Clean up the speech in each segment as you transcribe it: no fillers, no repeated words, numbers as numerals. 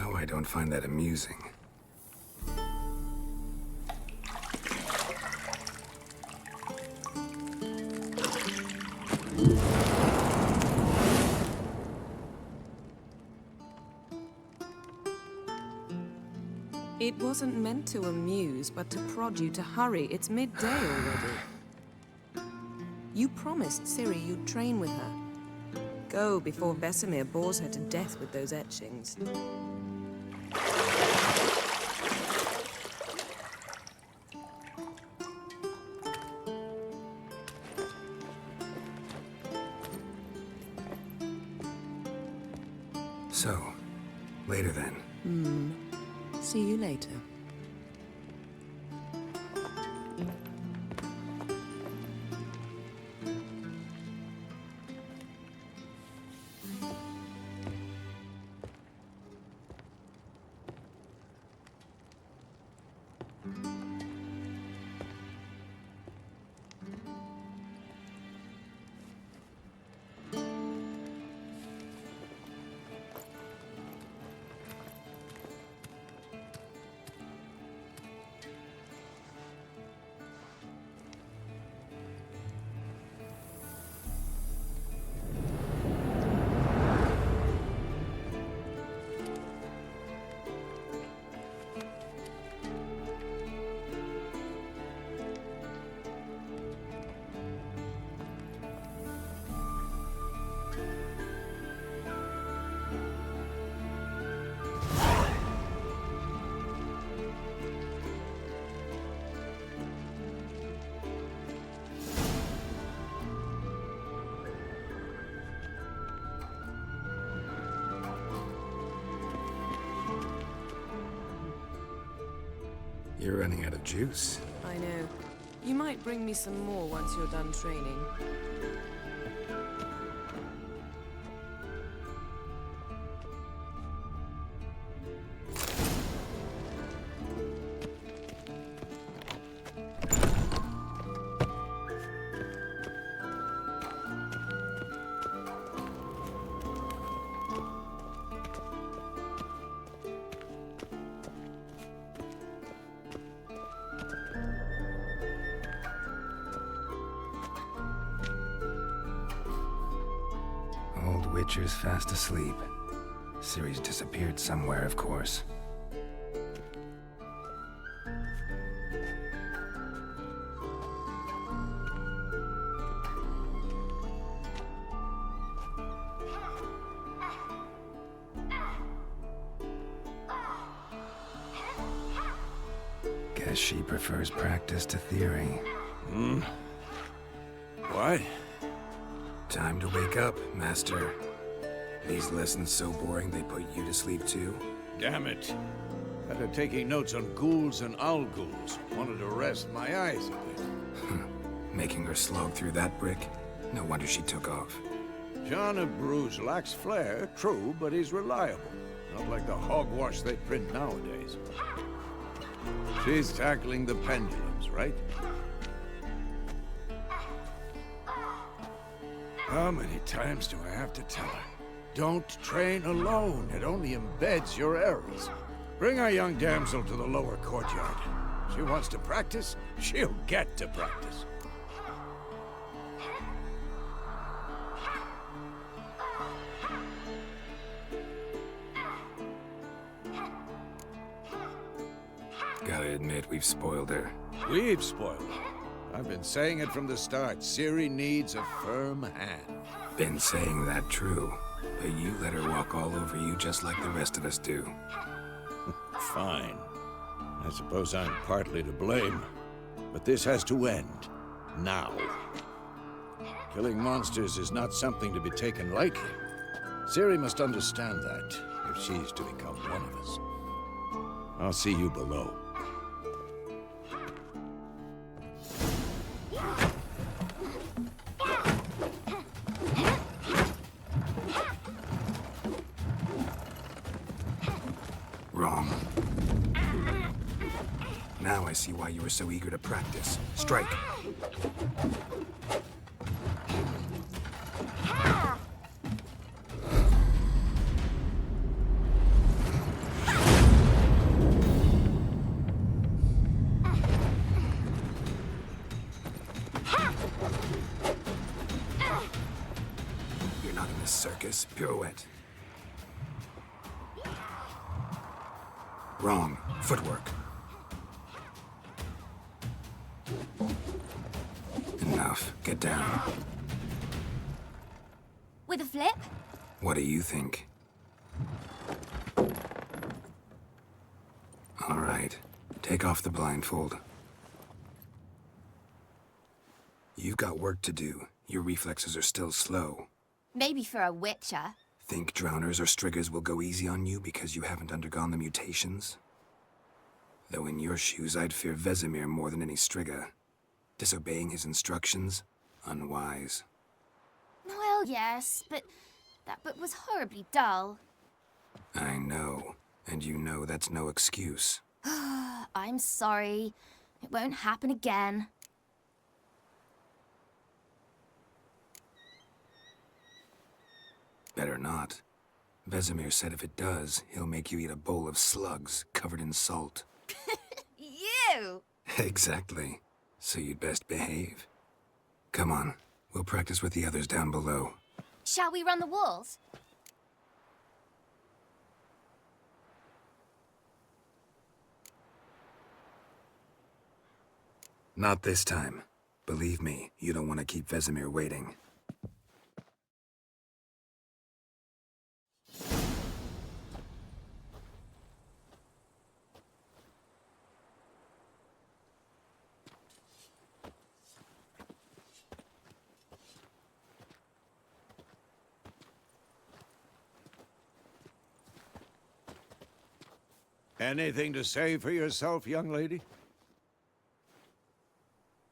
Now I don't find that amusing. It wasn't meant to amuse, but to prod you to hurry. It's midday already. You promised Ciri you'd train with her. Go before Vesemir bores her to death with those etchings. So, later then. See you later. You're running out of juice. I know. You might bring me some more once you're done training. Old Witcher's fast asleep. Ciri's disappeared somewhere, of course. Guess she prefers practice to theory. What? Time to wake up, Master. These lessons so boring they put you to sleep too? Damn it. After taking notes on ghouls and owl ghouls, wanted to rest my eyes a bit. Making her slog through that brick? No wonder she took off. John of Bruges lacks flair, true, but he's reliable. Not like the hogwash they print nowadays. She's tackling the pendulums, right? How many times do I have to tell her? Don't train alone. It only embeds your errors. Bring our young damsel to the lower courtyard. She wants to practice, she'll get to practice. Gotta admit, we've spoiled her. We've spoiled her. I've been saying it from the start. Ciri needs a firm hand. Been saying that true, but you let her walk all over you just like the rest of us do. Fine. I suppose I'm partly to blame. But this has to end. Now. Killing monsters is not something to be taken lightly. Ciri must understand that, if she's to become one of us. I'll see you below. Wrong. Now I see why you were so eager to practice. Strike. this circus. Pirouette. Wrong. Footwork. Enough. Get down. With a flip? What do you think? All right. Take off the blindfold. You've got work to do. Your reflexes are still slow. Maybe for a witcher. Think drowners or striggers will go easy on you because you haven't undergone the mutations? Though in your shoes, I'd fear Vesemir more than any strigger. Disobeying his instructions? Unwise. Well, yes, but that book was horribly dull. I know. And you know that's no excuse. I'm sorry. It won't happen again. Better not. Vesemir said if it does, he'll make you eat a bowl of slugs covered in salt. You! Exactly. So you'd best behave. Come on. We'll practice with the others down below. Shall we run the walls? Not this time. Believe me, you don't want to keep Vesemir waiting. Anything to say for yourself, young lady?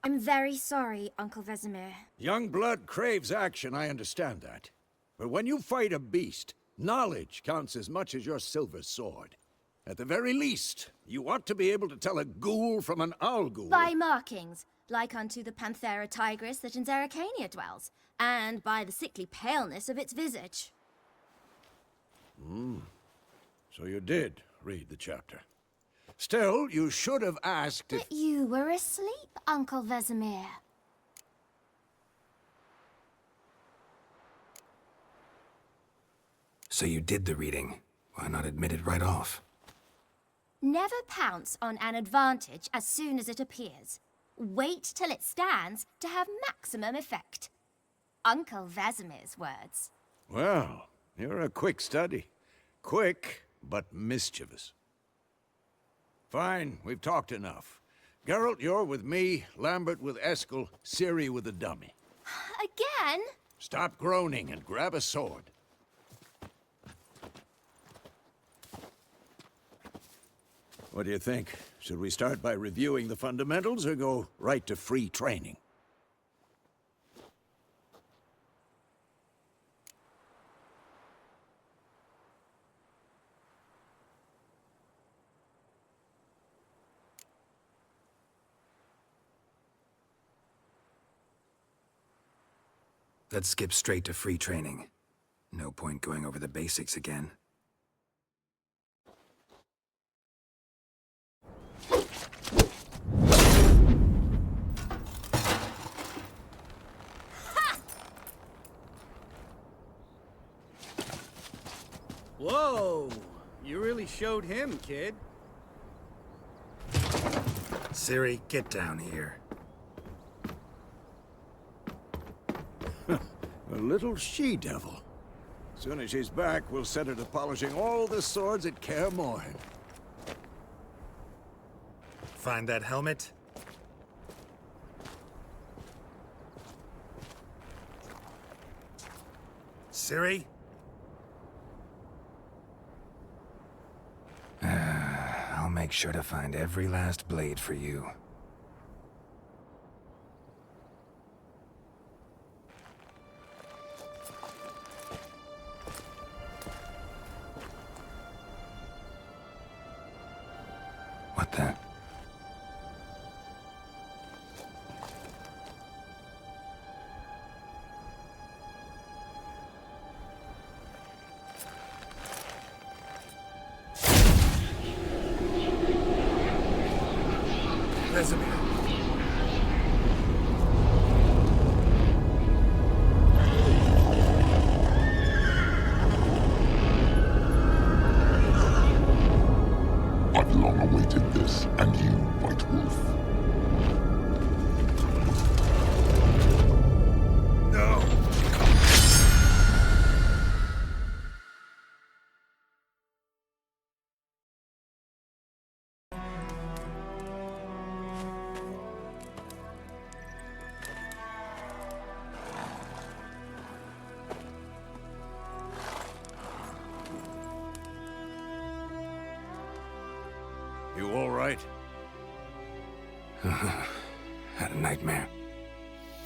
I'm very sorry, Uncle Vesemir. Young blood craves action, I understand that. But when you fight a beast, knowledge counts as much as your silver sword. At the very least, you ought to be able to tell a ghoul from an owl ghoul. By markings, like unto the Panthera tigris that in Zerrikania dwells, and by the sickly paleness of its visage. So you did read the chapter. Still, you should have asked if... But you were asleep, Uncle Vesemir. So you did the reading. Why not admit it right off? Never pounce on an advantage as soon as it appears. Wait till it stands to have maximum effect. Uncle Vesemir's words. Well, you're a quick study. Quick, but mischievous. Fine, we've talked enough. Geralt, you're with me, Lambert with Eskel, Ciri with the dummy. Again? Stop groaning and grab a sword. What do you think? Should we start by reviewing the fundamentals or go right to free training? Let's skip straight to free training. No point going over the basics again. Whoa! You really showed him, kid. Ciri, get down here. A little she-devil. Soon as she's back, we'll set her to polishing all the swords at Kaer Morhen. Find that helmet? Ciri? I'll make sure to find every last blade for you. What the?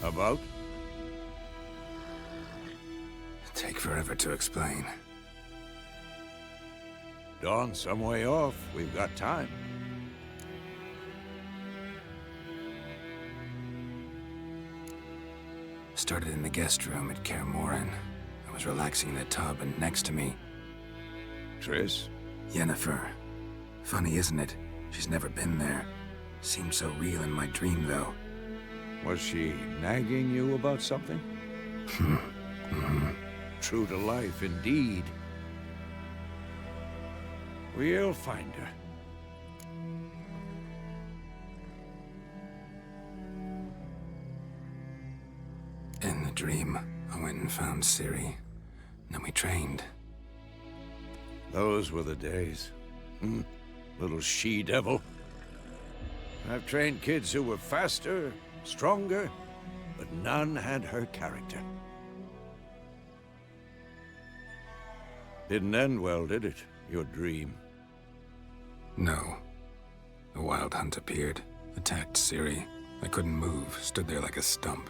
About? Take forever to explain. Dawn's some way off. We've got time. Started in the guest room at Kaer Morhen. I was relaxing in the tub, and next to me, Triss? Yennefer. Funny, isn't it? She's never been there. Seemed so real in my dream, though. Was she nagging you about something? True to life, indeed. We'll find her. In the dream, I went and found Ciri. Then we trained. Those were the days. Little she-devil. I've trained kids who were faster, stronger, but none had her character. Didn't end well, did it? Your dream? No. A wild hunt appeared, attacked Ciri. I couldn't move, stood there like a stump.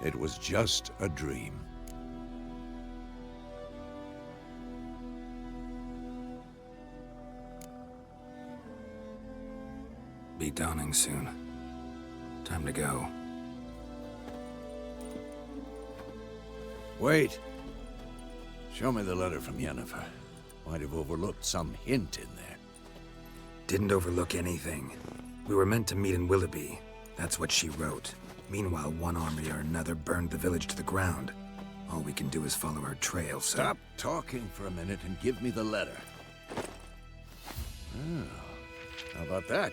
It was just a dream. Be dawning soon. Time to go. Wait. Show me the letter from Yennefer. Might have overlooked some hint in there. Didn't overlook anything. We were meant to meet in Willoughby. That's what she wrote. Meanwhile, one army or another burned the village to the ground. All we can do is follow her trail, so... Stop talking for a minute and give me the letter. Oh, how about that?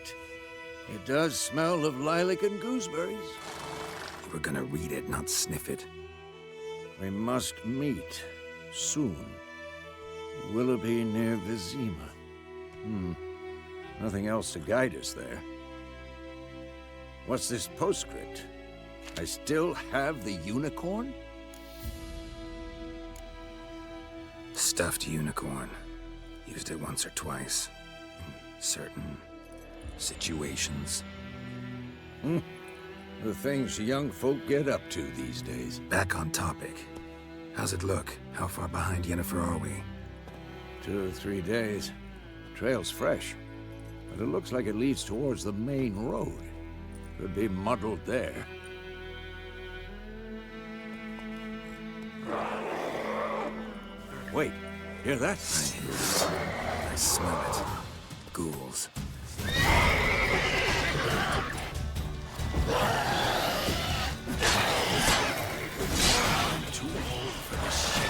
It does smell of lilac and gooseberries. You were gonna read it, not sniff it. We must meet soon. Willoughby near Vizima. Nothing else to guide us there. What's this postscript? I still have the unicorn? Stuffed unicorn. Used it once or twice. In certain situations. The things young folk get up to these days. Back on topic. How's it look? How far behind Yennefer are we? 2 or 3 days. Trail's fresh, but it looks like it leads towards the main road. Could be muddled there. Wait, hear that? I hear it. I smell it. Ghouls. I'm too old for this shit.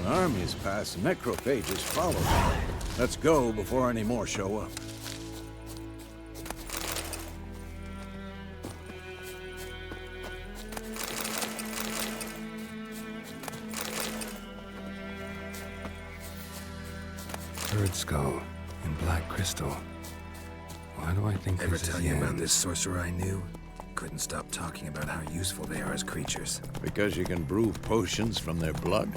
Armies pass, necrophages follow. Let's go before any more show up. Bird skull and black crystal. Why do I think Ever this is tell you about Yen? this sorcerer I knew? Couldn't stop talking about how useful they are as creatures. Because you can brew potions from their blood?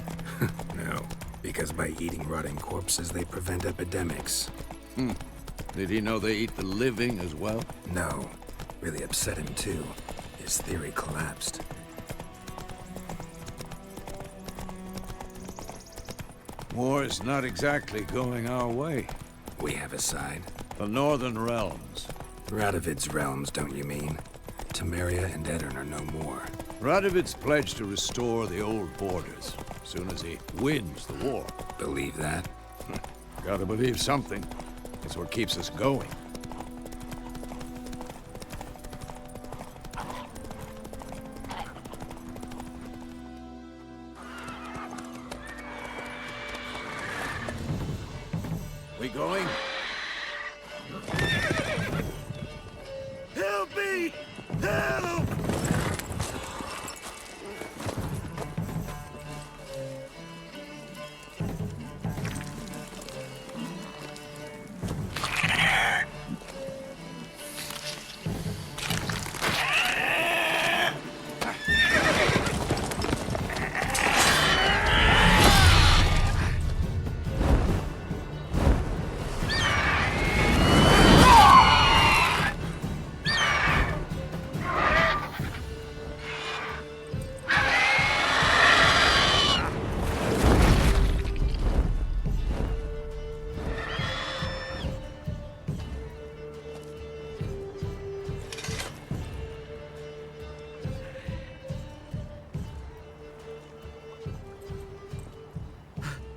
No, because by eating rotting corpses, they prevent epidemics. Did he know they eat the living as well? No, really upset him too. His theory collapsed. War's not exactly going our way. We have a side. The Northern Realms. Radovid's realms, don't you mean? Temeria and Edirn are no more. Radovid's pledged to restore the old borders, as soon as he wins the war. Believe that? Gotta believe something. It's what keeps us going. We going? Help me! me! Help!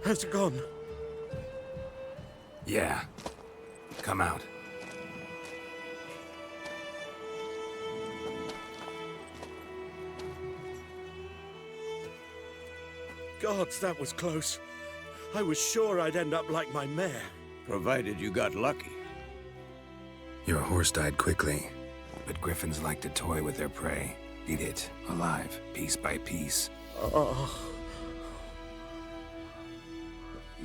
How's it gone? Yeah. Come out. Gods, that was close. I was sure I'd end up like my mare. Provided you got lucky. Your horse died quickly, but griffins like to toy with their prey. Eat it, alive, piece by piece. Oh.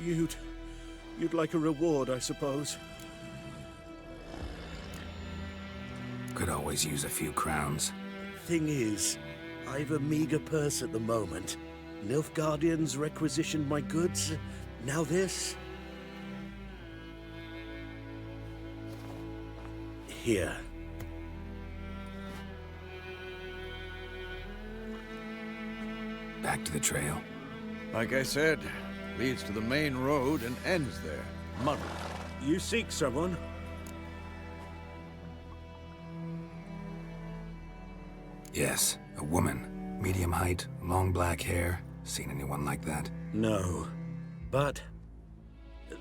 You'd like a reward, I suppose. Could always use a few crowns. Thing is, I've a meager purse at the moment. Nilfgaardians requisitioned my goods. Now this. Here. Back to the trail. Like I said, leads to the main road and ends there. Muddled. You seek someone? Yes, a woman. Medium height, long black hair. Seen anyone like that? No. But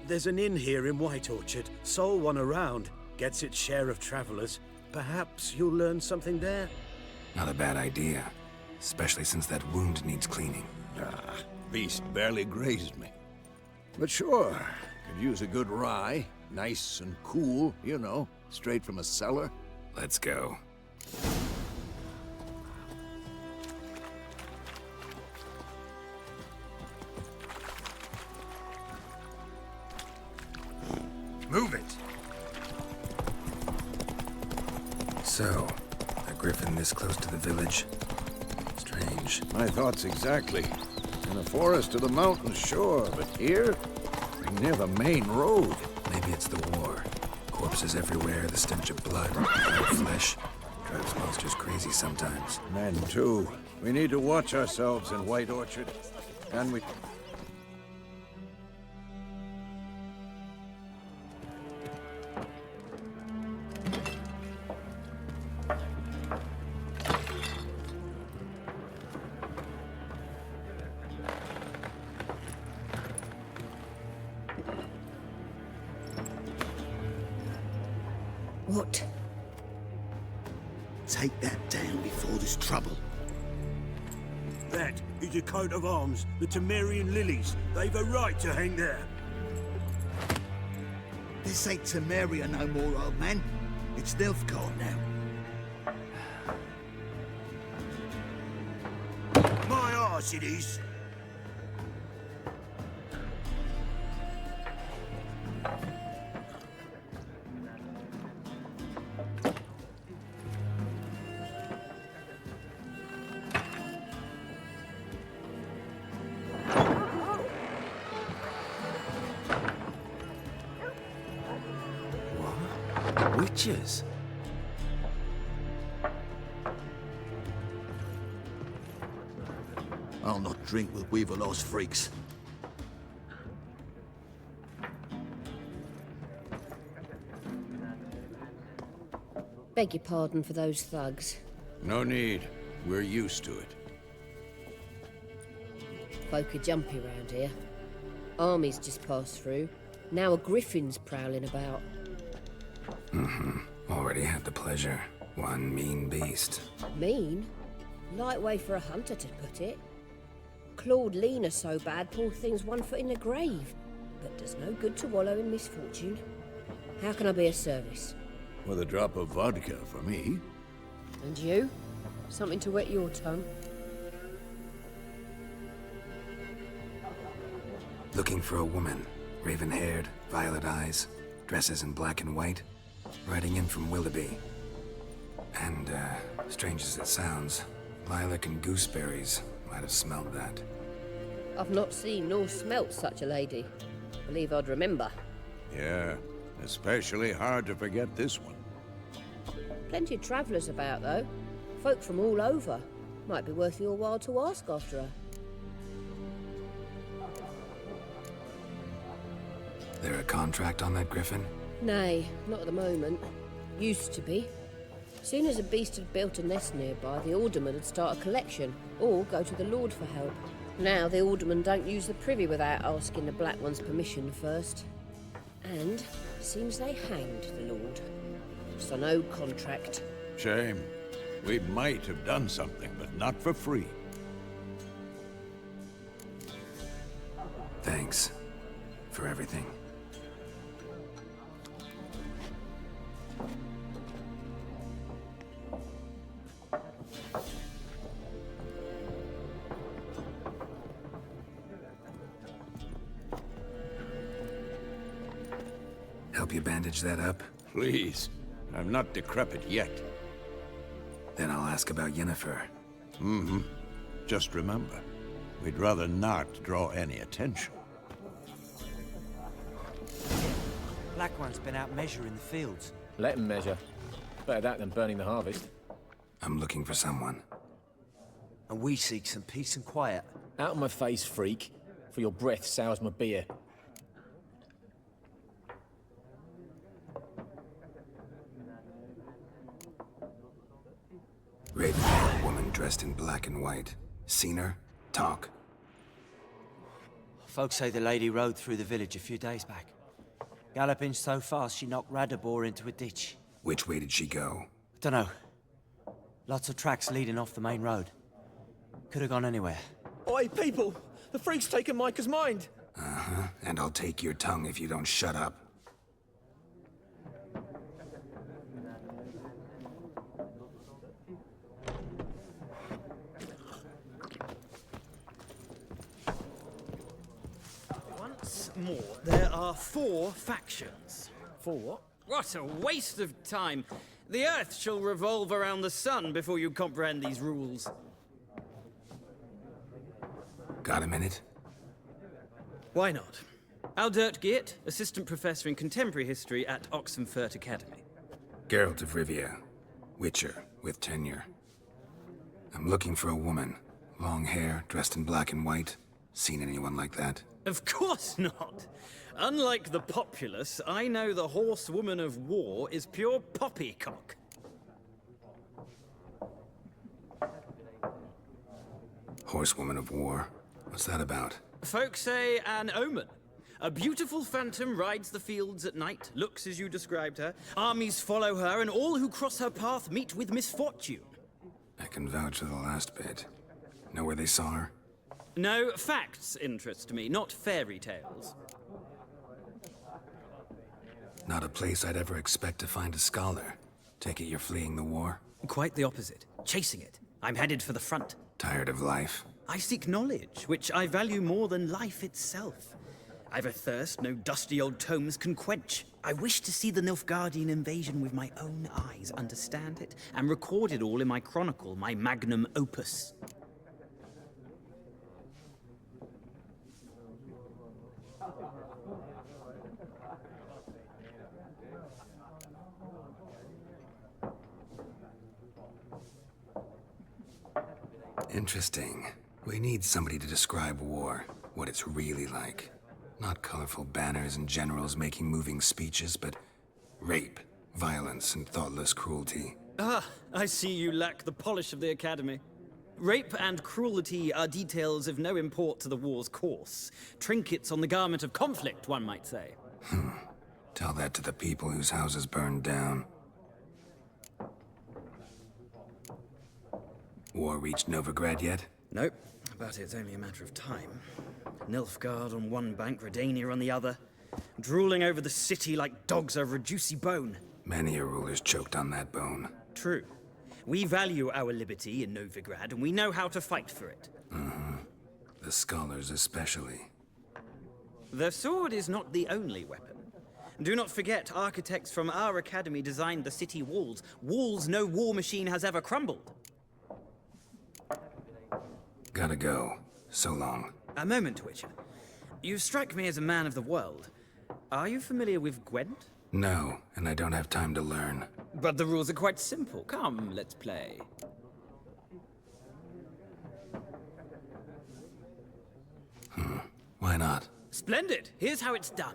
there's an inn here in White Orchard. Sole one around. Gets its share of travelers. Perhaps you'll learn something there? Not a bad idea. Especially since that wound needs cleaning. Ah, beast barely grazed me. But sure, could use a good rye. Nice and cool, you know, straight from a cellar. Let's go. Move it! So, a griffin this close to the village? Strange. My thoughts exactly. In the forest or the mountains, sure, but here? Near the main road. Maybe it's the war. Corpses everywhere, the stench of blood, red flesh. Drives monsters crazy sometimes. Men, too. We need to watch ourselves in White Orchard. And we... What? Take that down before there's trouble. That is a coat of arms, the Temerian lilies. They've a right to hang there. This ain't Temeria no more, old man. It's Nilfgaard now. My arse it is. Witches? I'll not drink with Weaverlaw's freaks. Beg your pardon for those thugs. No need. We're used to it. Folk are jumpy round here. Armies just passed through. Now a griffin's prowling about. Already had the pleasure. One mean beast. Mean? Light way for a hunter to put it. Clawed Lena so bad, poor thing's 1 foot in the grave. But does no good to wallow in misfortune. How can I be of service? With a drop of vodka for me. And you? Something to wet your tongue? Looking for a woman. Raven-haired, violet eyes, dresses in black and white. Riding in from Willoughby. And, strange as it sounds, lilac and gooseberries might have smelled that. I've not seen nor smelt such a lady. Believe I'd remember. Yeah, especially hard to forget this one. Plenty of travellers about, though. Folk from all over. Might be worth your while to ask after her. There a contract on that griffin? Nay, not at the moment. Used to be. Soon as a beast had built a nest nearby, the alderman would start a collection, or go to the Lord for help. Now the alderman don't use the privy without asking the Black One's permission first. And seems they hanged the Lord. So no contract. Shame. We might have done something, but not for free. Thanks. For everything. Help you bandage that up? Please. I'm not decrepit yet. Then I'll ask about Yennefer. Mm-hmm. Just remember, we'd rather not draw any attention. Black One's been out measuring the fields. Let him measure. Better that than burning the harvest. I'm looking for someone. And we seek some peace and quiet. Out of my face, freak. For your breath sours my beer. Raven-haired woman dressed in black and white. Seen her? Talk. Folks say the lady rode through the village a few days back. Galloping so fast she knocked Radabor into a ditch. Which way did she go? Dunno. Lots of tracks leading off the main road. Could have gone anywhere. Oi, people! The freak's taken Micah's mind! Uh-huh. And I'll take your tongue if you don't shut up. Once more, there are 4 factions. 4 what? What a waste of time! The Earth shall revolve around the sun before you comprehend these rules. Got a minute? Why not? Aldert Geert, Assistant Professor in Contemporary History at Oxenfurt Academy. Geralt of Rivia. Witcher, with tenure. I'm looking for a woman. Long hair, dressed in black and white. Seen anyone like that? Of course not! Unlike the populace, I know the horsewoman of war is pure poppycock. Horsewoman of war? What's that about? Folks say an omen. A beautiful phantom rides the fields at night, looks as you described her. Armies follow her, and all who cross her path meet with misfortune. I can vouch for the last bit. Know where they saw her? No, facts interest me, not fairy tales. Not a place I'd ever expect to find a scholar. Take it you're fleeing the war? Quite the opposite. Chasing it. I'm headed for the front. Tired of life? I seek knowledge, which I value more than life itself. I've a thirst no dusty old tomes can quench. I wish to see the Nilfgaardian invasion with my own eyes, understand it, and record it all in my chronicle, my magnum opus. Interesting. We need somebody to describe war, what it's really like. Not colorful banners and generals making moving speeches, but rape, violence, and thoughtless cruelty. Ah, I see you lack the polish of the Academy. Rape and cruelty are details of no import to the war's course. Trinkets on the garment of conflict, one might say. Tell that to the people whose houses burned down. War reached Novigrad yet? Nope, but it's only a matter of time. Nilfgaard on one bank, Redania on the other. Drooling over the city like dogs over a juicy bone. Many a ruler's choked on that bone. True. We value our liberty in Novigrad, and we know how to fight for it. The scholars especially. The sword is not the only weapon. Do not forget, architects from our academy designed the city walls. Walls no war machine has ever crumbled. Gotta go. So long. A moment, Witcher. You strike me as a man of the world. Are you familiar with Gwent? No, and I don't have time to learn. But the rules are quite simple. Come, let's play. Why not? Splendid! Here's how it's done.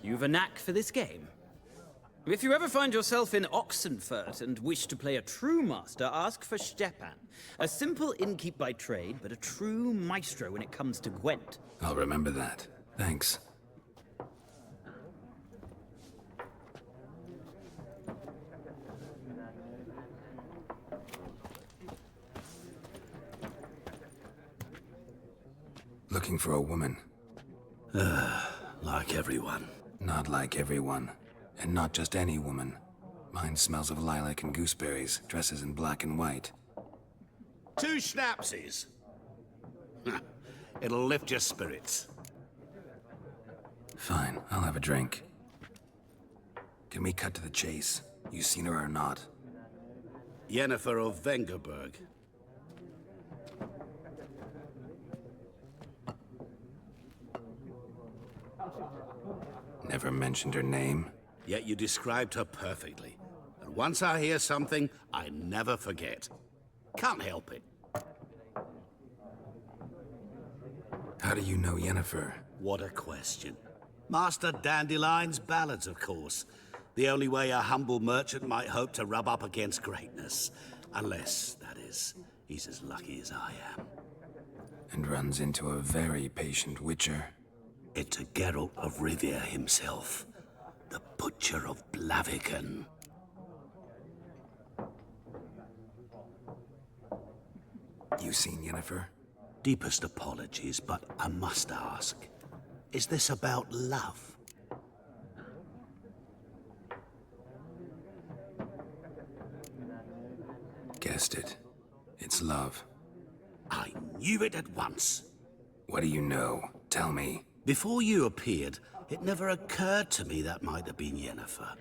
You've a knack for this game. If you ever find yourself in Oxenfurt and wish to play a true master, ask for Stepan. A simple innkeep by trade, but a true maestro when it comes to Gwent. I'll remember that. Thanks. Looking for a woman. Like everyone. Not like everyone. And not just any woman. Mine smells of lilac and gooseberries, dresses in black and white. 2 schnapsies. It'll lift your spirits. Fine, I'll have a drink. Can we cut to the chase? You seen her or not? Yennefer of Vengerberg. Never mentioned her name? Yet you described her perfectly. And once I hear something, I never forget. Can't help it. How do you know Yennefer? What a question. Master Dandelion's ballads, of course. The only way a humble merchant might hope to rub up against greatness. Unless, that is, he's as lucky as I am. And runs into a very patient witcher. It's a Geralt of Rivia himself. The Butcher of Blaviken. You seen Yennefer? Deepest apologies, but I must ask. Is this about love? Guessed it. It's love. I knew it at once. What do you know? Tell me. Before you appeared, it never occurred to me that might have been Yennefer.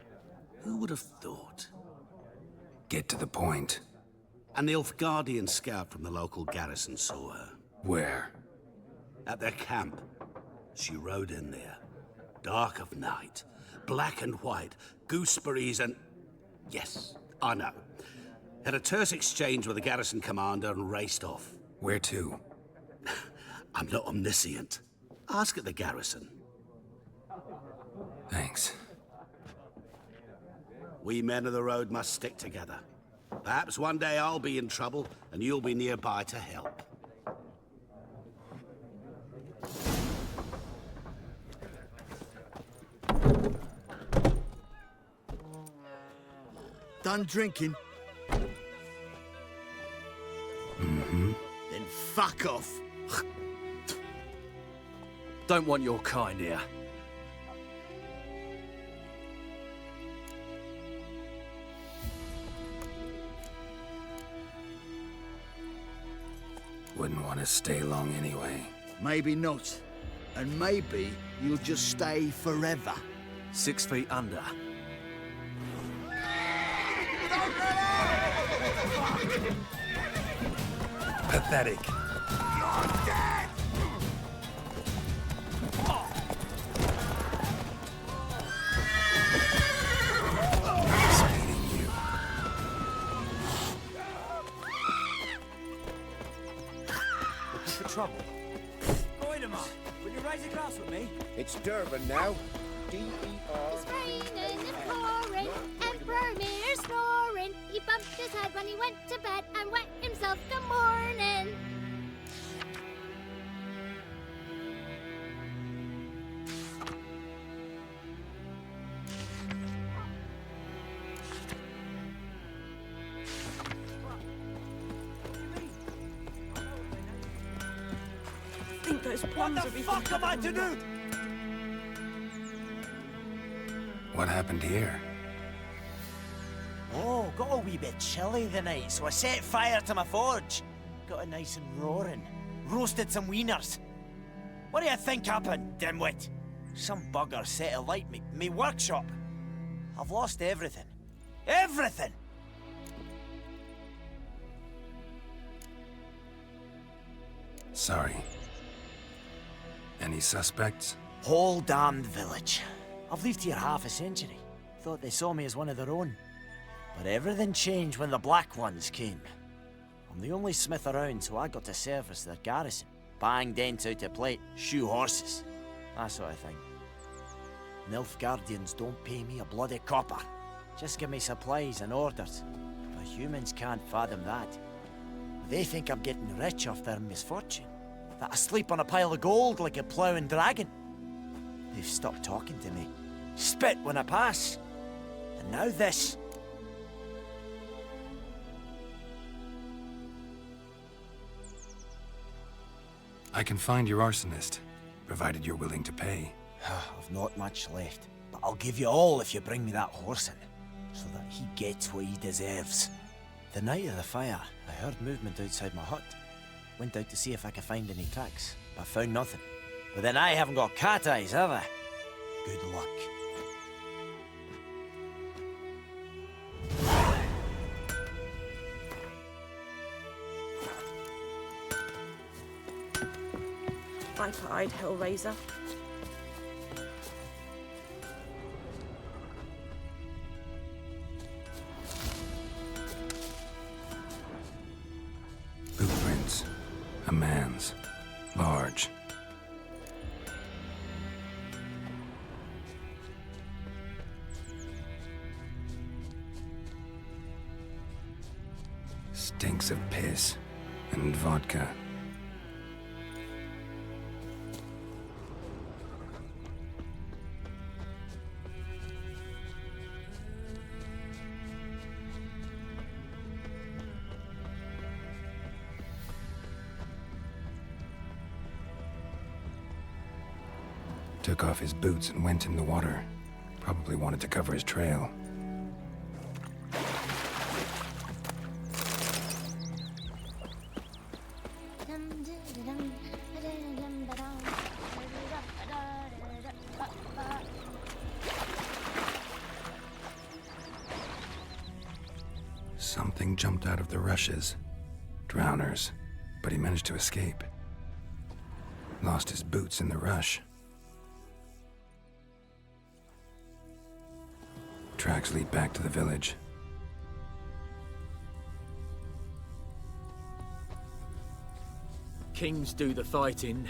Who would have thought? Get to the point. An Nilfgaardian scout from the local garrison saw her. Where? At their camp. She rode in there. Dark of night. Black and white. Gooseberries and... Yes, I know. Had a terse exchange with the garrison commander and raced off. Where to? I'm not omniscient. Ask at the garrison. Thanks. We men of the road must stick together. Perhaps one day I'll be in trouble and you'll be nearby to help. Done drinking? Mm-hmm. Then fuck off. Don't want your kind here. Wouldn't want to stay long anyway. Maybe not. And maybe you'll just stay forever. 6 feet under. Pathetic. You're dead! Speeding you. What's the trouble? Goidemar, will you raise a glass with me? It's Durban now. D-E-R... It's raining and pouring, and Vermeer snoring. He bumped his head when he went to bed and wet himself the morning. Think those plums What the fuck am I to do? What happened here? Oh, got a wee bit chilly the night, so I set fire to my forge. Got it nice and roaring. Roasted some wieners. What do you think happened, dimwit? Some bugger set alight me workshop. I've lost everything. Everything! Sorry. Any suspects? Whole damned village. I've lived here half a century. Thought they saw me as one of their own. But everything changed when the Black Ones came. I'm the only smith around, so I got to service their garrison. Bang dents out of plate, shoe horses. That sort of thing. Nilfgaardians don't pay me a bloody copper. Just give me supplies and orders. But humans can't fathom that. They think I'm getting rich off their misfortune. That I sleep on a pile of gold like a ploughing dragon. They've stopped talking to me. Spit when I pass. And now this. I can find your arsonist, provided you're willing to pay. I've not much left, but I'll give you all if you bring me that horse in, so that he gets what he deserves. The night of the fire, I heard movement outside my hut. Went out to see if I could find any tracks, but found nothing. But then I haven't got cat eyes, have I? Good luck. Bright-eyed Hellraiser. Footprints. A man's. Large. Stinks of piss and vodka. Took off his boots and went in the water. Probably wanted to cover his trail. Something jumped out of the rushes. Drowners. But he managed to escape. Lost his boots in the rush. Tracks lead back to the village. Kings do the fighting,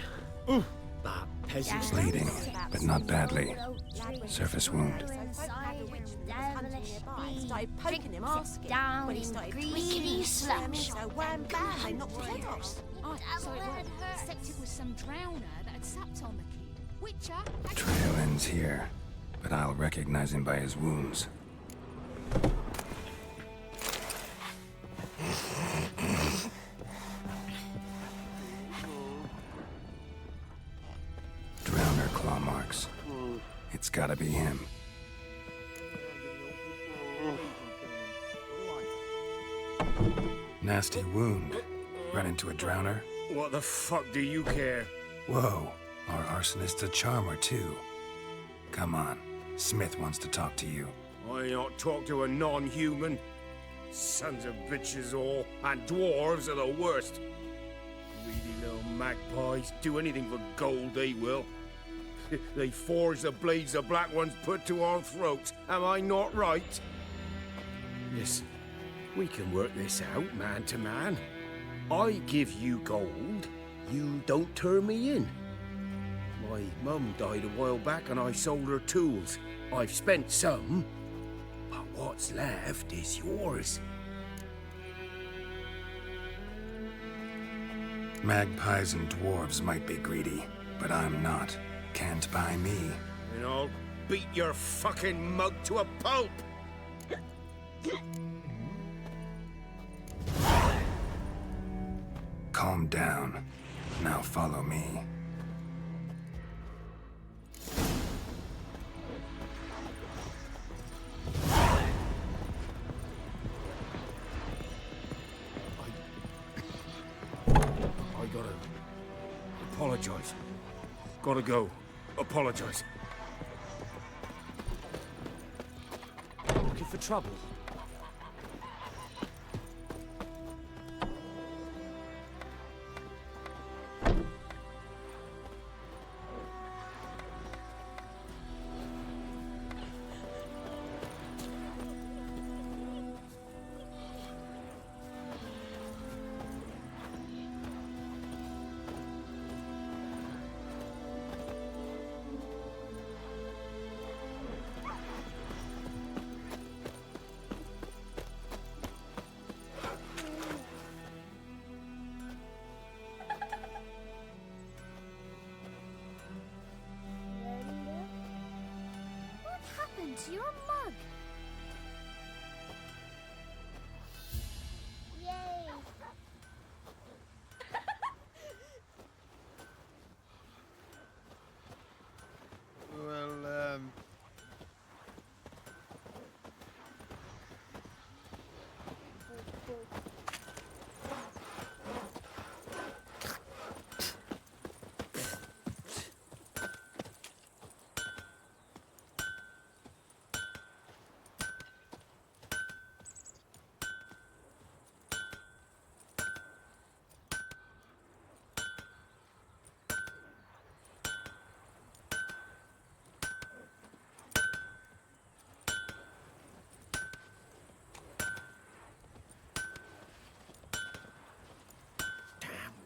but peasants Bleeding, but not badly. Surface wound. Started poking him, asking when he started greedy slush. So wham bam, they knocked his head off. Oh, so except it was some drowner that had sapped on the kid. Witcher. Trail ends here, but I'll recognize him by his wounds. Drowner claw marks. It's gotta be him. Nasty wound. Run into a drowner? What the fuck do you care? Whoa, our arsonist's a charmer too. Come on, Smith wants to talk to you. I not talk to a non-human. Sons of bitches all, and dwarves are the worst. Greedy little magpies, do anything for gold they will. They forge the blades the black ones put to our throats, am I not right? Listen, we can work this out man to man. I give you gold, you don't turn me in. My mum died a while back and I sold her tools. I've spent some, but what's left is yours. Magpies and dwarves might be greedy, but I'm not. Can't buy me. And I'll beat your fucking mug to a pulp! Calm down. Now follow me. I gotta apologize. Gotta go. Apologize. looking for trouble.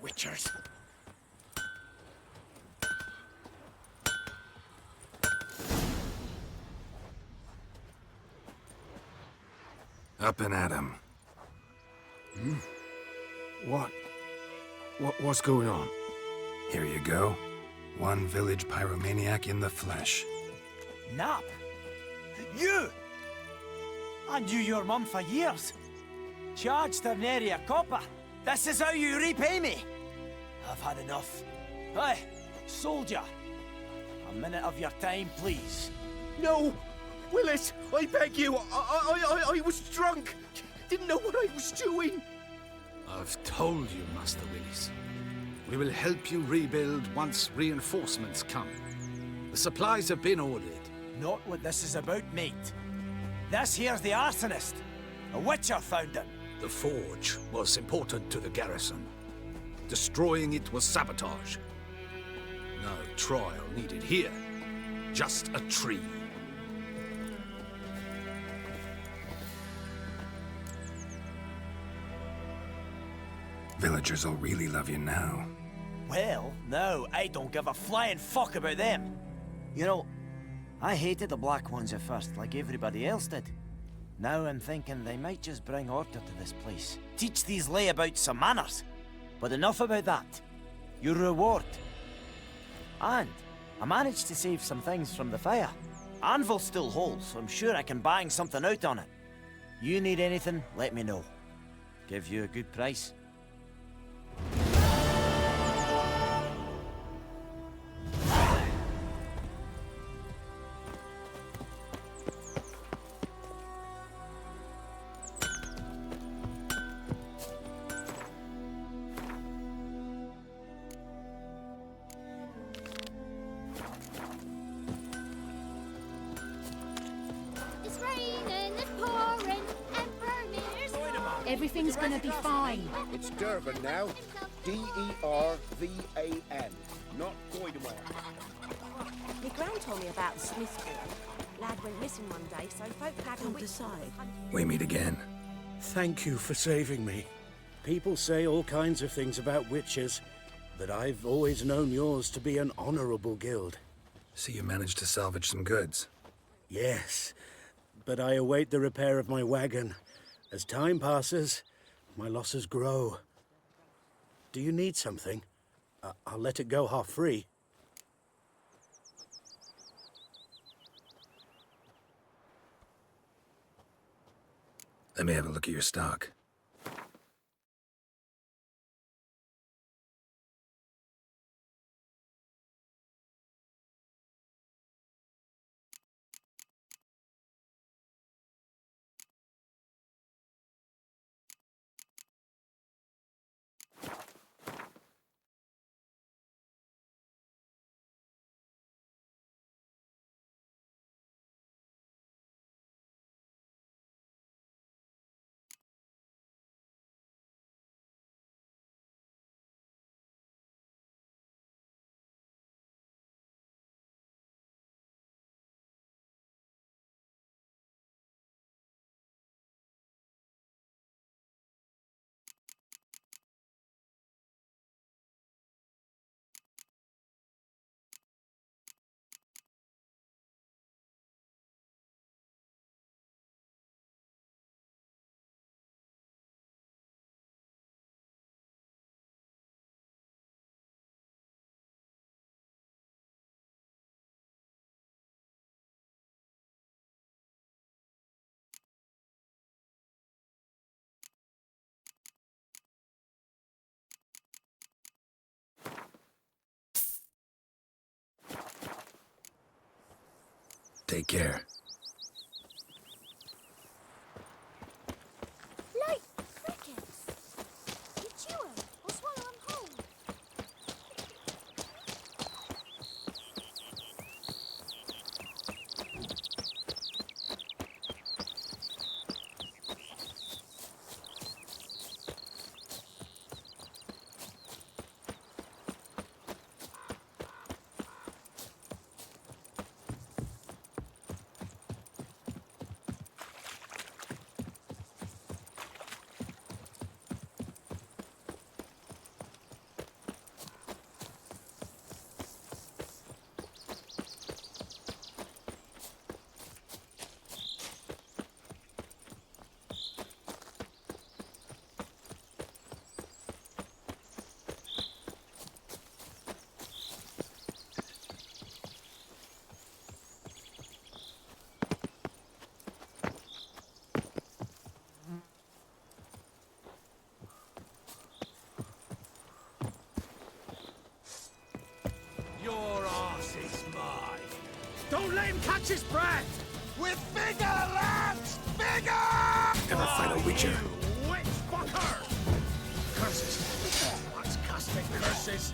Witchers. Up and at 'em. What's going on? Here you go. One village pyromaniac in the flesh. Nap? You! I knew your mum for years. Charged her nary a copper. This is how you repay me. I've had enough. Hey, soldier. A minute of your time, please. No! Willis, I beg you. I was drunk. Didn't know what I was doing. I've told you, Master Willis. We will help you rebuild once reinforcements come. The supplies have been ordered. Not what this is about, mate. This here's the arsonist. A witcher found him. The forge was important to the garrison. Destroying it was sabotage. No trial needed here. Just a tree. Villagers will really love you now. Well, no, I don't give a flying fuck about them. You know, I hated the Black Ones at first, like everybody else did. Now I'm thinking they might just bring order to this place. Teach these layabouts some manners. But enough about that. Your reward. And I managed to save some things from the fire. Anvil's still whole, so I'm sure I can bang something out on it. You need anything, let me know. Give you a good price. It's raining and pouring and burning. Everything's gonna be fine. It's Durban now. D-E-R-V-A-N. Not Goidemar. My gran told me about the Smith boy. Lad went missing one day, so folk had to decide. We meet again. Thank you for saving me. People say all kinds of things about witches, but I've always known yours to be an honorable guild. So you managed to salvage some goods? Yes, but I await the repair of my wagon. As time passes, my losses grow. Do you need something? I'll let it go half free. Let me have a look at your stock. Take care. Like crickets. You chew 'em or swallow 'em whole. catch his breath! With bigger, lads! Bigger! Ever fight a witcher? Witch fucker! Curses! What's casting curses?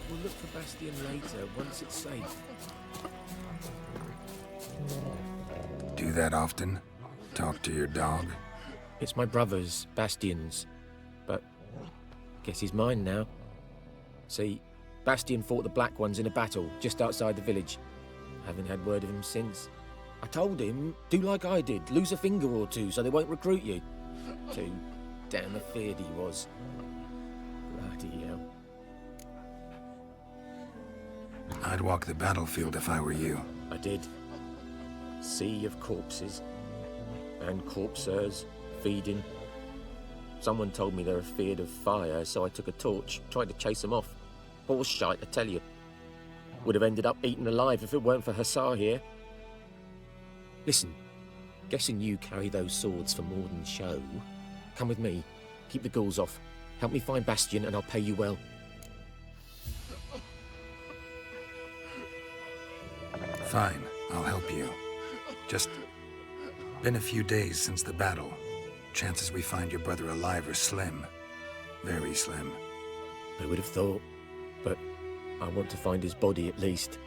We'll look for Bastion later, once it's safe. Do that often? Talk to your dog? It's my brother's, Bastion's. But guess he's mine now. See, Bastion fought the Black Ones in a battle just outside the village. Haven't had word of him since. I told him, do like I did, lose a finger or two so they won't recruit you. Too damn afeard he was. Bloody hell. I'd walk the battlefield if I were you. I did. Sea of corpses. And corpsers, feeding. Someone told me they're afeard of fire, so I took a torch, tried to chase them off. Horse shite, I tell you. Would have ended up eaten alive if it weren't for Hussar here. Listen, guessing you carry those swords for more than show. Come with me, keep the ghouls off. Help me find Bastion and I'll pay you well. Fine, I'll help you. Just been a few days since the battle. Chances we find your brother alive are slim. Very slim. I would have thought, but I want to find his body at least.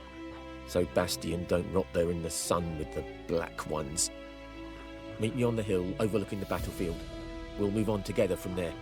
So Bastion don't rot there in the sun with the Black Ones. Meet me on the hill overlooking the battlefield. We'll move on together from there.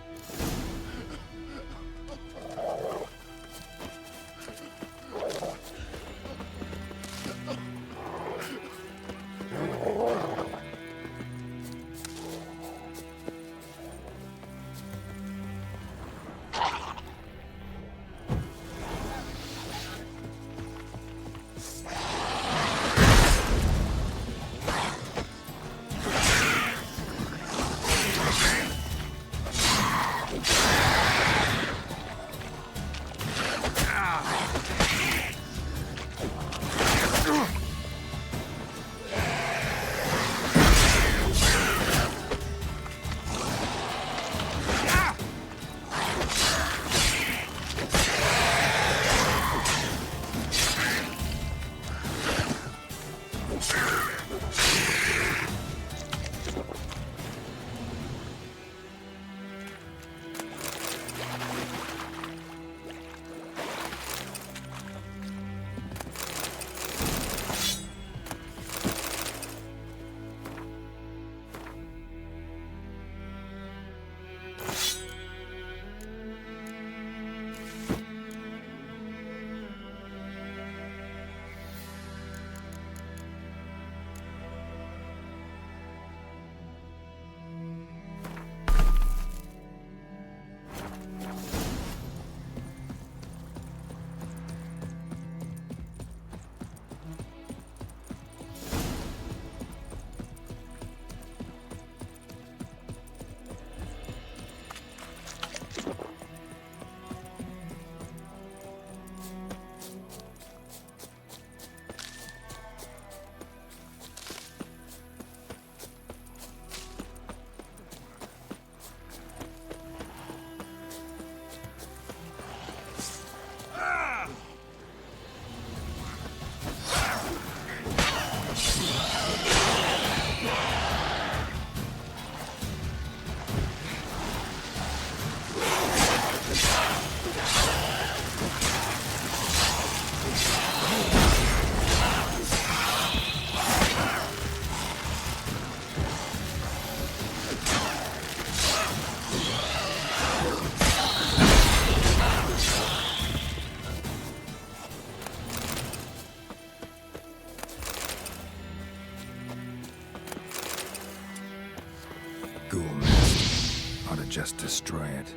just destroy it.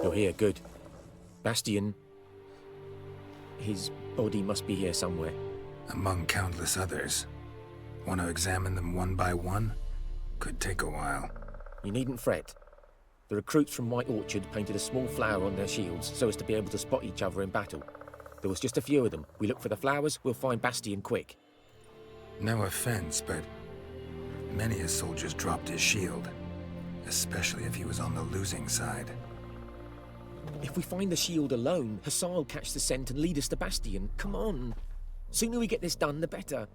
You're here, good. Bastion... His body must be here somewhere. Among countless others. Want to examine them one by one? Could take a while. You needn't fret. The recruits from White Orchard painted a small flower on their shields so as to be able to spot each other in battle. There was just a few of them. We look for the flowers, we'll find Bastion quick. No offense, but many a soldier's dropped his shield. Especially if he was on the losing side. If we find the shield alone, Hussar will catch the scent and lead us to Bastion. Come on. Sooner we get this done, the better.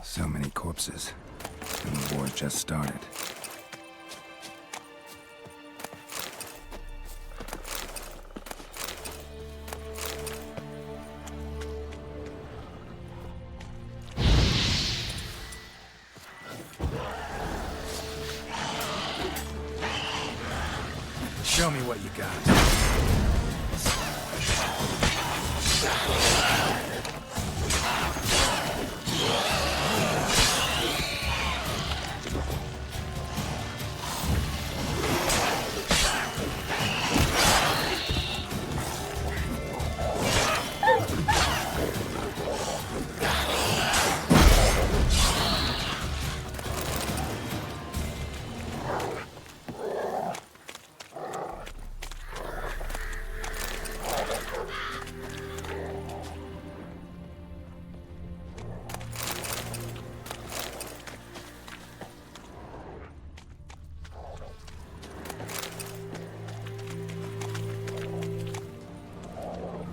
So many corpses. And the war's just started. Show me what you got.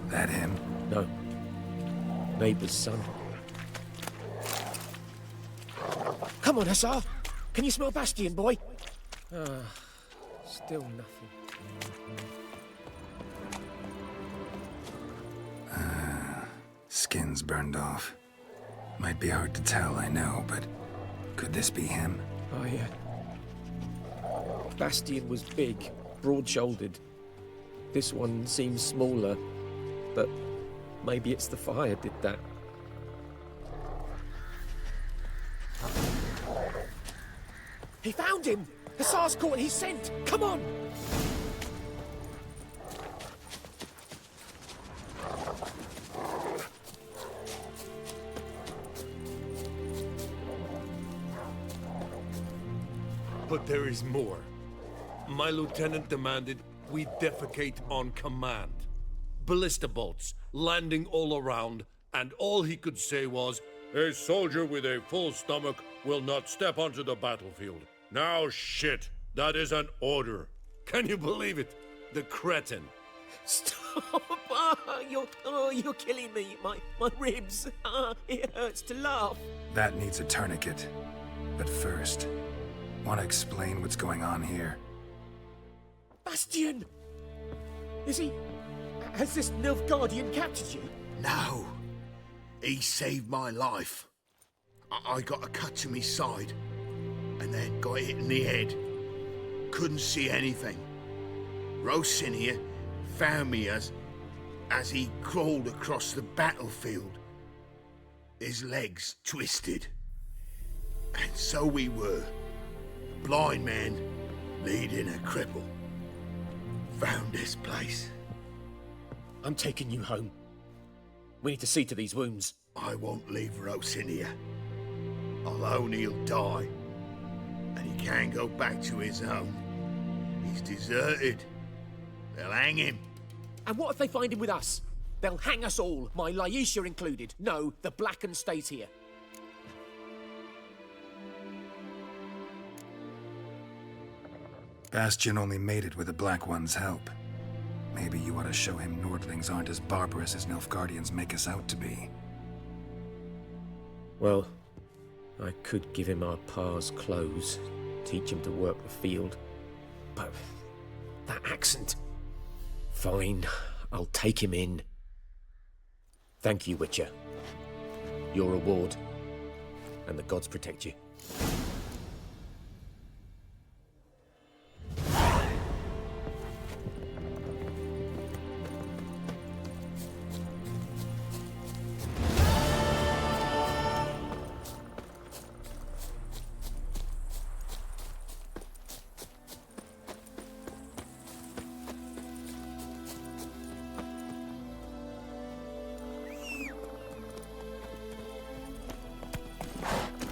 That him? No. Neighbor's son. Come on, Hussar! Can you smell Bastion, boy? Still nothing. Skin's burned off. Might be hard to tell, I know, but could this be him? Oh, yeah. Bastion was big, broad-shouldered. This one seems smaller, but maybe it's the fire did that. He found him! Hussar's caught his scent! Come on! But there is more. My lieutenant demanded we defecate on command. Ballista bolts landing all around, and all he could say was, "A soldier with a full stomach will not step onto the battlefield." Now shit, that is an order. Can you believe it? The cretin. Stop! You're killing me. My ribs. It hurts to laugh. That needs a tourniquet. But first, want to explain what's going on here? Bastion! Has this Nilfgaardian captured you? No. He saved my life. I got a cut to my side, and then got hit in the head. Couldn't see anything. Rosinia found me as he crawled across the battlefield. His legs twisted. And so we were. Blind man leading a cripple. Found this place. I'm taking you home. We need to see to these wounds. I won't leave Rosinia. Alone he'll die. And he can't go back to his home. He's deserted. They'll hang him. And what if they find him with us? They'll hang us all, my Laisha included. No, the Blacken stays here. Bastion only made it with the Black One's help. Maybe you ought to show him Nordlings aren't as barbarous as Nilfgaardians make us out to be. Well, I could give him our pa's clothes, teach him to work the field. But that accent... Fine, I'll take him in. Thank you, Witcher. Your reward. And the gods protect you.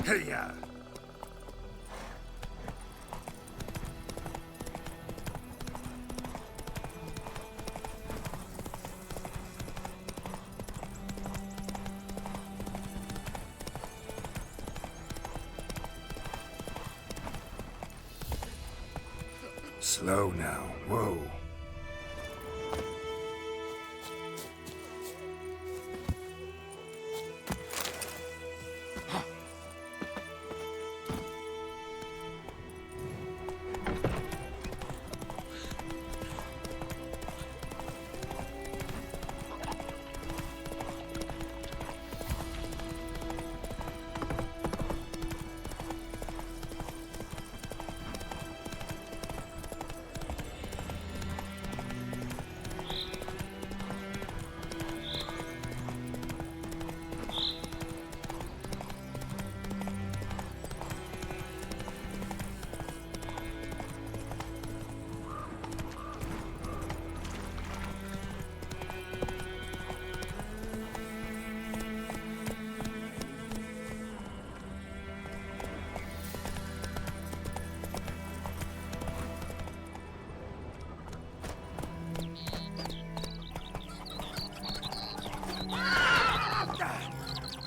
Hey-ya! Slow now. Whoa.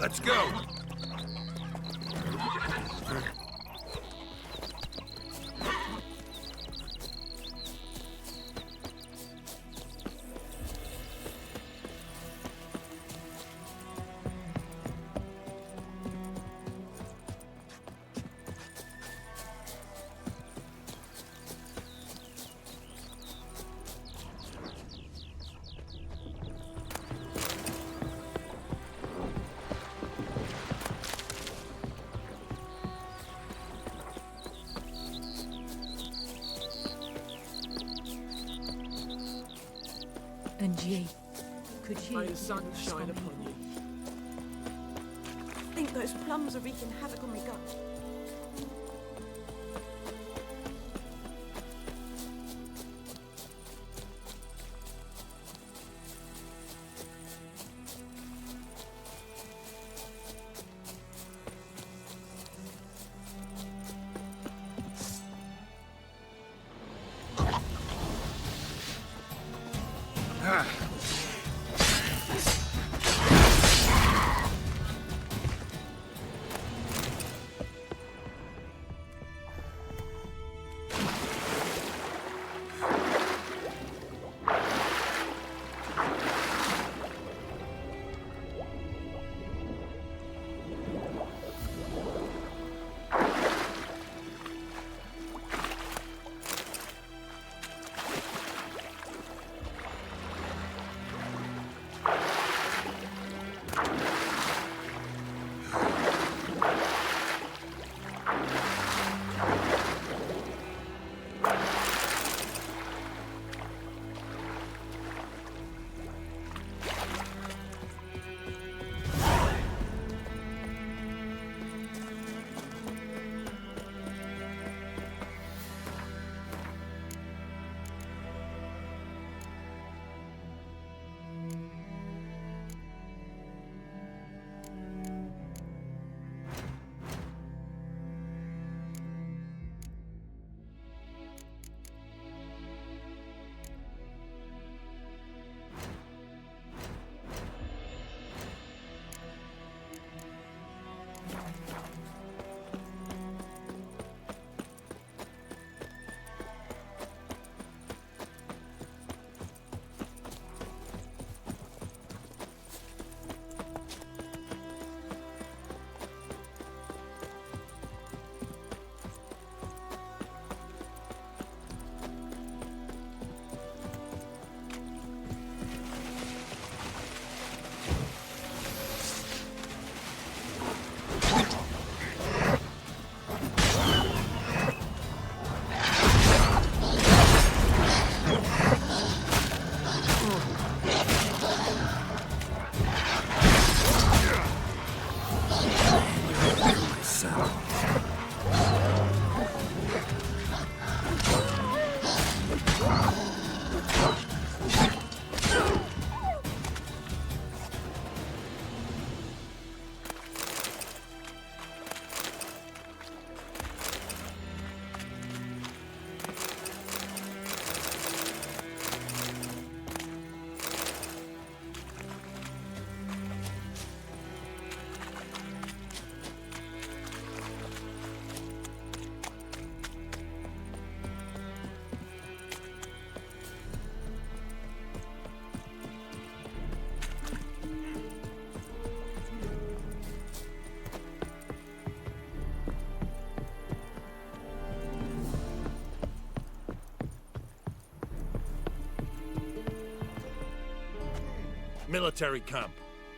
Let's go! And ye, could ye... May the sun shine upon you. I think those plums are wreaking havoc on my gut. Military camp.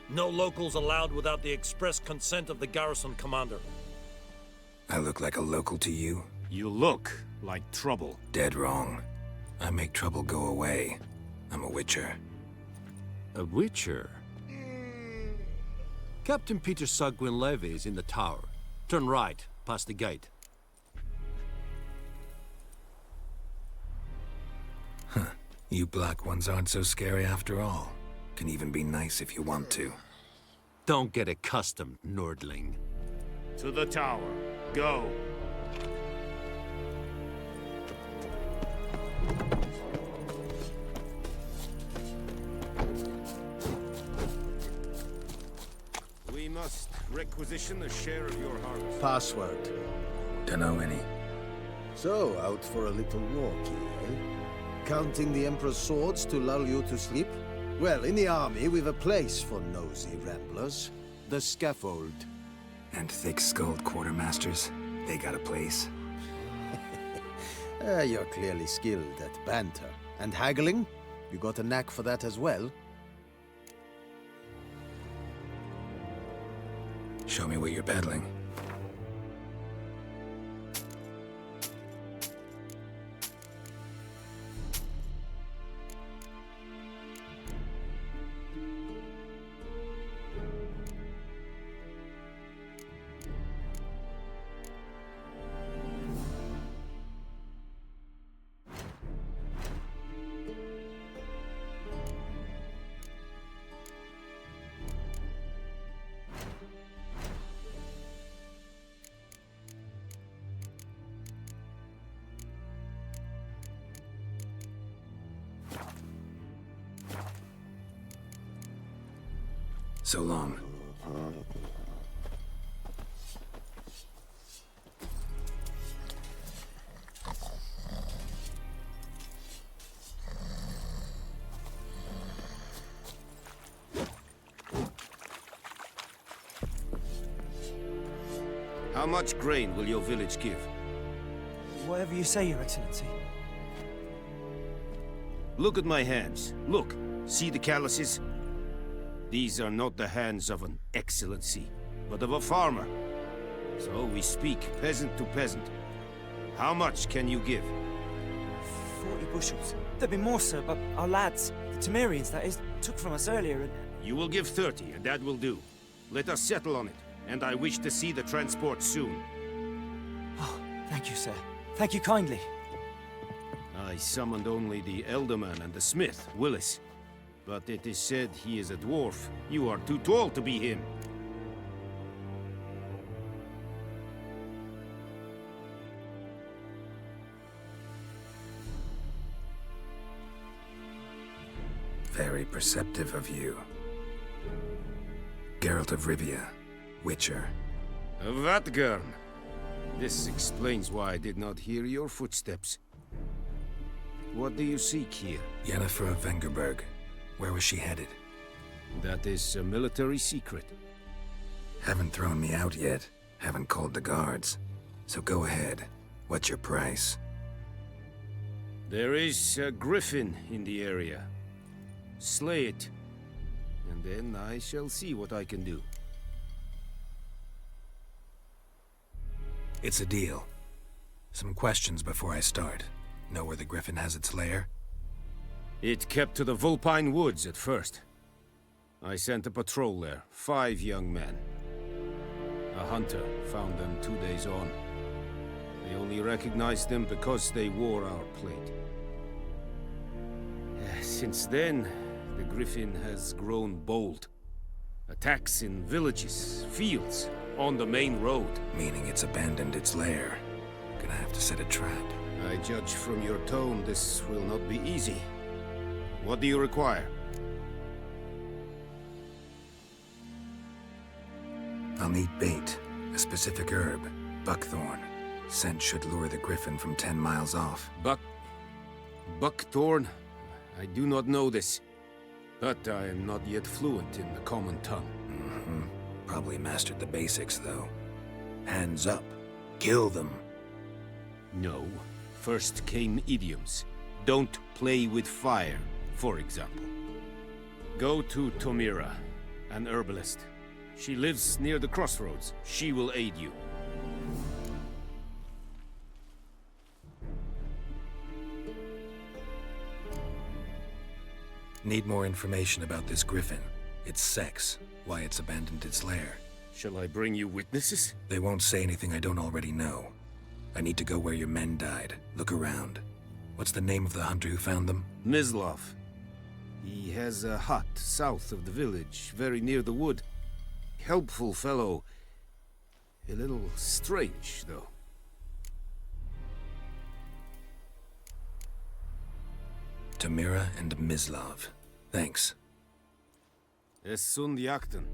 No locals allowed without the express consent of the garrison commander. I look like a local to you? You look like trouble. Dead wrong. I make trouble go away. I'm a witcher. A witcher? Captain Peter Sagwin Levy is in the tower. Turn right, past the gate. Huh. You black ones aren't so scary after all. Can even be nice if you want to. Don't get accustomed, Nordling. To the tower. Go. We must requisition a share of your harvest. Password. Dunno any. So, out for a little walk, eh? Counting the Emperor's swords to lull you to sleep? Well, in the army, we've a place for nosy ramblers. The scaffold. And thick-skulled quartermasters? They got a place? You're clearly skilled at banter. And haggling? You got a knack for that as well? Show me what you're peddling. So long. How much grain will your village give? Whatever you say, Your Excellency. Look at my hands. Look. See the calluses? These are not the hands of an excellency, but of a farmer. So we speak peasant to peasant. How much can you give? 40 bushels. There'd be more, sir, but our lads, the Temerians, that is, took from us earlier and... You will give 30, and that will do. Let us settle on it, and I wish to see the transport soon. Oh, thank you, sir. Thank you kindly. I summoned only the Elderman and the smith, Willis. But it is said he is a dwarf. You are too tall to be him. Very perceptive of you. Geralt of Rivia, Witcher. Vatgern. This explains why I did not hear your footsteps. What do you seek here? Yennefer of Vengerberg. Where was she headed? That is a military secret. Haven't thrown me out yet. Haven't called the guards. So go ahead. What's your price? There is a griffin in the area. Slay it, and then I shall see what I can do. It's a deal. Some questions before I start. Know where the griffin has its lair? It kept to the Vulpine Woods at first. I sent a patrol there, 5 young men. A hunter found them 2 days on. They only recognized them because they wore our plate. Since then, the griffin has grown bold. Attacks in villages, fields, on the main road. Meaning it's abandoned its lair. Gonna have to set a trap. I judge from your tone this will not be easy. What do you require? I'll need bait, a specific herb, buckthorn. Scent should lure the griffin from 10 miles off. Buckthorn? I do not know this. But I am not yet fluent in the common tongue. Mm-hmm. Probably mastered the basics, though. Hands up. Kill them. No. First came idioms. Don't play with fire, for example. Go to Tomira, an herbalist. She lives near the crossroads. She will aid you. Need more information about this griffin. Its sex, why it's abandoned its lair. Shall I bring you witnesses? They won't say anything I don't already know. I need to go where your men died. Look around. What's the name of the hunter who found them? Mislov. He has a hut south of the village, very near the wood. Helpful fellow. A little strange, though. Tomira and Mislov. Thanks. Es sunt jakten.